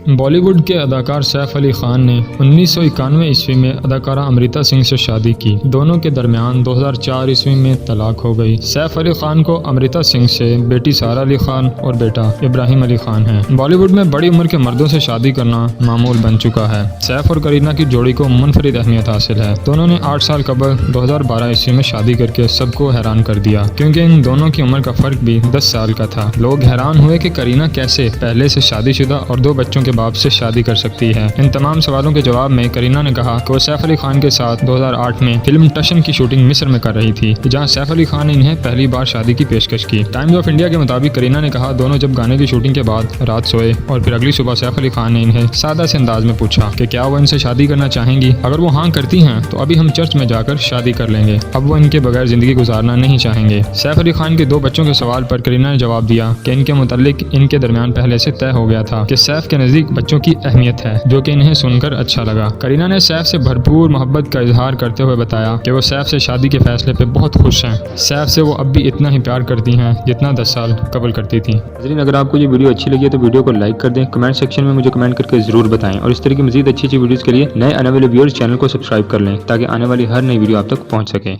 بالی would کے اداکار سیف علی خان نے 1991 عیسوی میں اداکارہ امرتا سنگھ سے شادی کی۔ دونوں کے درمیان 2004 عیسوی میں طلاق ہو گئی۔ سیف علی خان کو امرتا سنگھ سے بیٹی سارہ علی خان اور بیٹا ابراہیم علی خان ہے۔ بالی ووڈ میں بڑی عمر کے مردوں سے شادی کرنا معمول بن چکا ہے۔ سیف اور کرینہ کی جوڑی کو منفرد اہمیت حاصل ہے۔ دونوں نے 8 سال قبل 2012 عیسوی میں شادی کر کے سب کو حیران کر دیا، کیونکہ ان دونوں کی عمر کا فرق بھی 10 سال کا تھا۔ لوگ حیران ہوئے کہ کرینہ کیسے پہلے سے شادی شدہ اور 2 بچوں کے باپ سے شادی کر سکتی ہے۔ ان تمام سوالوں کے جواب میں کرینہ نے کہا کہ وہ سیف علی خان کے ساتھ 2008 میں فلم ٹشن کی شوٹنگ مصر میں کر رہی تھی، جہاں سیف علی خان نے انہیں پہلی بار شادی کی پیشکش کی۔ ٹائمز آف انڈیا کے مطابق کرینہ نے کہا، دونوں جب گانے کی شوٹنگ کے بعد رات سوئے اور پھر اگلی صبح سیف علی خان نے انہیں سادہ سے انداز میں پوچھا کہ کیا وہ ان سے شادی کرنا چاہیں گی۔ اگر وہ ہاں کرتی ہیں تو ابھی ہم چرچ میں جا کر شادی کر لیں گے، اب وہ ان کے بغیر زندگی گزارنا نہیں چاہیں گے۔ سیف علی خان کے 2 بچوں کے سوال پر کرینہ نے جواب دیا کہ ان کے متعلق ان کے درمیان پہلے سے طے ہو گیا تھا کہ سیف کے نزدیک بچوں کی اہمیت ہے، جو کہ انہیں سن کر اچھا لگا۔ کرینہ نے سیف سے بھرپور محبت کا اظہار کرتے ہوئے بتایا کہ وہ سیف سے شادی کے فیصلے پہ بہت خوش ہیں۔ سیف سے وہ اب بھی اتنا ہی پیار کرتی ہیں جتنا 10 سال قبل کرتی تھیں۔ ناظرین، اگر آپ کو یہ ویڈیو اچھی لگی ہے تو ویڈیو کو لائک کر دیں، کمنٹ سیکشن میں مجھے کمنٹ کر کے ضرور بتائیں، اور اس طرح کی مزید اچھی ویڈیوز کے لیے نئے آنے والے ویورز چینل کو سبسکرائب کر لیں تاکہ آنے والی ہر نئی ویڈیو آپ تک پہنچ سکے۔